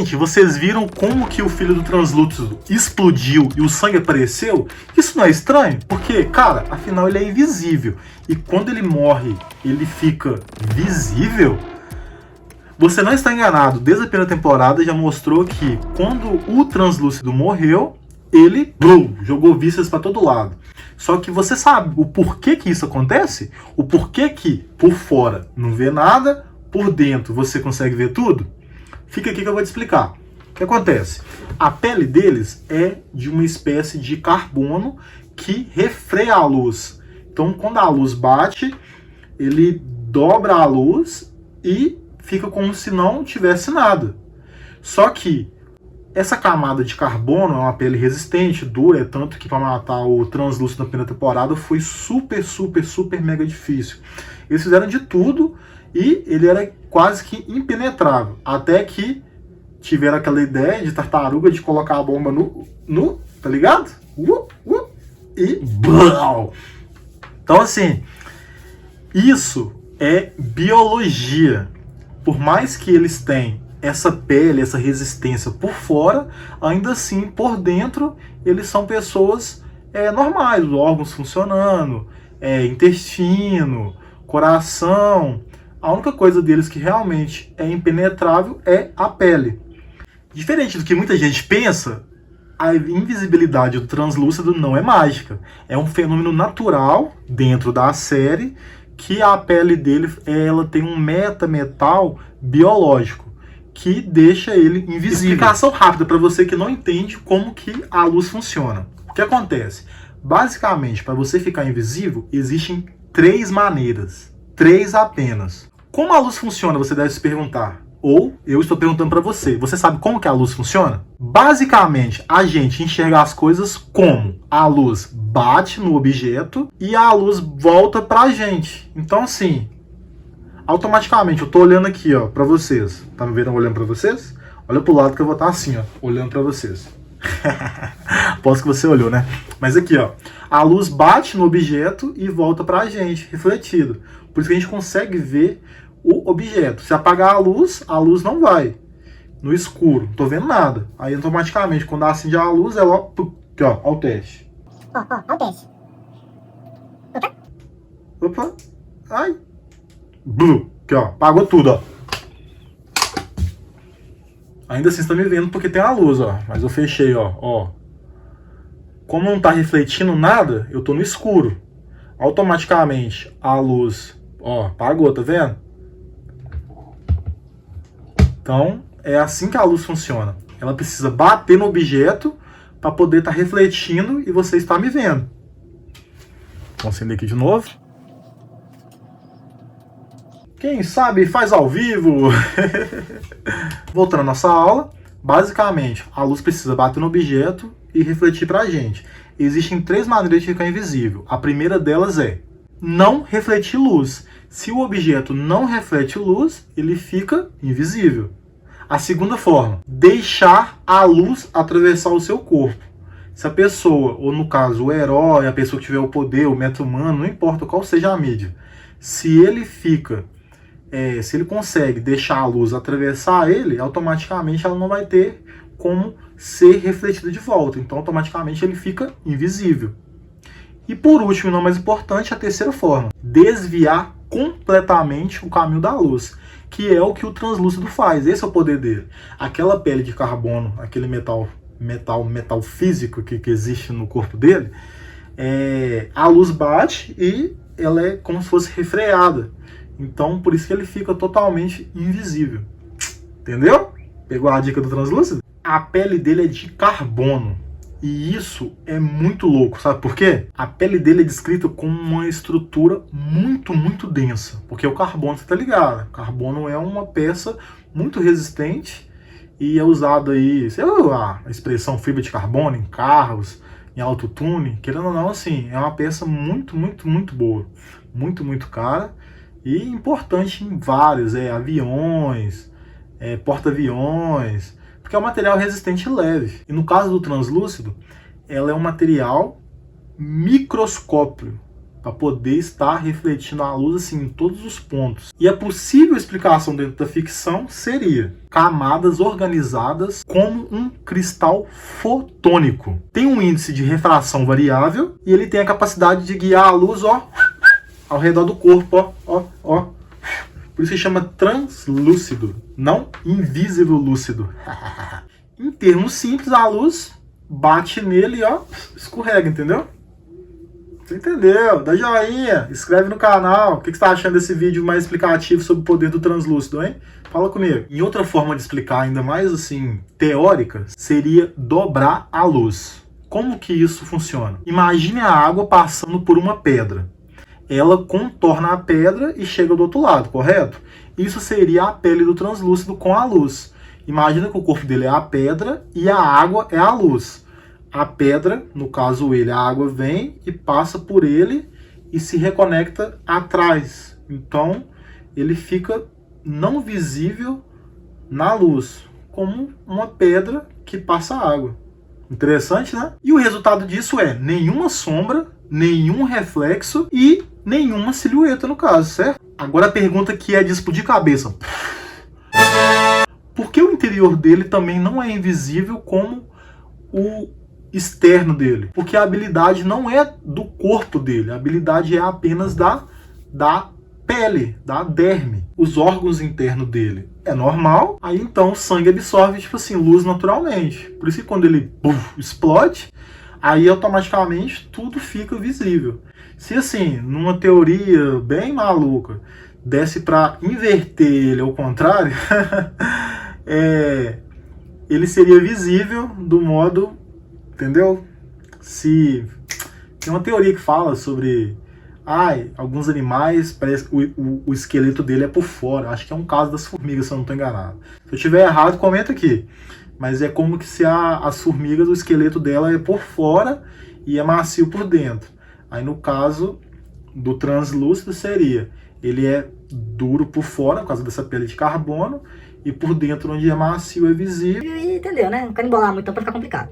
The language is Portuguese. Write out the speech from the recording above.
Gente, vocês viram como que o filho do translúcido explodiu e o sangue apareceu? Isso não é estranho? Porque, cara, afinal ele é invisível. E quando ele morre, ele fica visível? Você não está enganado. Desde a primeira temporada já mostrou que quando o translúcido morreu, ele jogou vísceras para todo lado. Só que você sabe o porquê que isso acontece? O porquê que por fora não vê nada, por dentro você consegue ver tudo? Fica aqui que eu vou te explicar. O que acontece? A pele deles é de uma espécie de carbono que refreia a luz. Então, quando a luz bate, ele dobra a luz e fica como se não tivesse nada. Só que essa camada de carbono é uma pele resistente, dura, tanto que para matar o translúcido na primeira temporada foi super mega difícil. Eles fizeram de tudo e ele era quase que impenetrável. Até que tiveram aquela ideia de tartaruga de colocar a bomba no tá ligado? E BLAU! Então assim, isso é biologia. Por mais que eles tenham essa pele, essa resistência por fora, ainda assim, por dentro, eles são pessoas normais, os órgãos funcionando, intestino, coração. A única coisa deles que realmente é impenetrável é a pele. Diferente do que muita gente pensa, a invisibilidade do translúcido não é mágica. É um fenômeno natural dentro da série, que a pele dele ela tem um metametal biológico que deixa ele invisível. Explicação rápida para você que não entende como que a luz funciona. O que acontece? Basicamente, para você ficar invisível, existem 3 maneiras. 3 apenas. Como a luz funciona, você deve se perguntar. Ou eu estou perguntando para você. Você sabe como que a luz funciona? Basicamente, a gente enxerga as coisas como a luz bate no objeto e a luz volta pra gente. Então, assim, automaticamente, eu tô olhando aqui, ó, pra vocês. Tá me vendo olhando pra vocês? Olha pro lado que eu vou estar assim, ó, olhando pra vocês. Aposto que você olhou, né? Mas aqui, ó, a luz bate no objeto e volta pra gente, refletido. Por isso que a gente consegue ver o objeto. Se apagar a luz não vai. No escuro, não tô vendo nada. Aí, automaticamente, quando acende a luz, ela, aqui, ó, ó o teste. Ó o teste. Opa. Ai. Blue. Aqui, ó. Apagou tudo, ó. Ainda assim, você tá me vendo porque tem a luz, ó. Mas eu fechei, ó. Como não tá refletindo nada, eu tô no escuro. Automaticamente, a luz, ó, apagou, tá vendo? Então, é assim que a luz funciona. Ela precisa bater no objeto para poder estar refletindo e você está me vendo. Vou acender aqui de novo. Quem sabe faz ao vivo. Voltando à nossa aula, basicamente a luz precisa bater no objeto e refletir para a gente. Existem 3 maneiras de ficar invisível. A primeira delas é não refletir luz. Se o objeto não reflete luz, ele fica invisível. A segunda forma, deixar a luz atravessar o seu corpo. Se a pessoa, ou no caso o herói, a pessoa que tiver o poder, o meta-humano, não importa qual seja a mídia, se ele consegue deixar a luz atravessar ele, automaticamente ela não vai ter como ser refletida de volta. Então, automaticamente ele fica invisível. E por último, e não mais importante, a terceira forma, desviar completamente o caminho da luz, que é o que o translúcido faz. Esse é o poder dele. Aquela pele de carbono, aquele metal físico que existe no corpo dele, a luz bate e ela é como se fosse refreada. Então, por isso que ele fica totalmente invisível. Entendeu? Pegou a dica do translúcido? A pele dele é de carbono. E isso é muito louco, sabe por quê? A pele dele é descrita como uma estrutura muito densa. Porque o carbono, você tá ligado? O carbono é uma peça muito resistente e é usado aí, sei lá, a expressão fibra de carbono em carros, em autotune. Querendo ou não, assim, é uma peça muito boa. Muito cara e importante em vários, aviões, porta-aviões, porque é um material resistente e leve. E no caso do translúcido, ela é um material microscópio. para poder estar refletindo a luz assim em todos os pontos. E a possível explicação dentro da ficção seria camadas organizadas como um cristal fotônico. Tem um índice de refração variável e ele tem a capacidade de guiar a luz, ó, ao redor do corpo, ó. Por isso que chama translúcido, não invisível lúcido. Em termos simples, a luz bate nele e ó, escorrega, entendeu? Você entendeu? Dá joinha, inscreve no canal. O que você está achando desse vídeo mais explicativo sobre o poder do translúcido, hein? Fala comigo. E outra forma de explicar, ainda mais assim, teórica, seria dobrar a luz. Como que isso funciona? Imagine a água passando por uma pedra. Ela contorna a pedra e chega do outro lado, correto? Isso seria a pele do translúcido com a luz. Imagina que o corpo dele é a pedra e a água é a luz. A pedra, no caso ele, a água vem e passa por ele e se reconecta atrás. Então, ele fica não visível na luz, como uma pedra que passa água. Interessante, né? E o resultado disso é nenhuma sombra, nenhum reflexo e nenhuma silhueta, no caso, certo? Agora a pergunta que é de explodir cabeça. Por que o interior dele também não é invisível como o externo dele? Porque a habilidade não é do corpo dele, a habilidade é apenas da pele, da derme, os órgãos internos dele. É normal, aí então o sangue absorve, tipo assim, luz naturalmente. Por isso que quando ele explode, aí automaticamente tudo fica visível. Se assim, numa teoria bem maluca, desse para inverter ele ao contrário, ele seria visível do modo, entendeu? Se tem uma teoria que fala sobre alguns animais, parece que o esqueleto dele é por fora. Acho que é um caso das formigas, se eu não estou enganado. Se eu estiver errado, comenta aqui. Mas é como que se as formigas, o esqueleto dela é por fora e é macio por dentro. Aí no caso do translúcido seria, ele é duro por fora, por causa dessa pele de carbono, e por dentro, onde é macio, é visível. Entendeu, né? Não quero embolar muito, então, pra ficar complicado.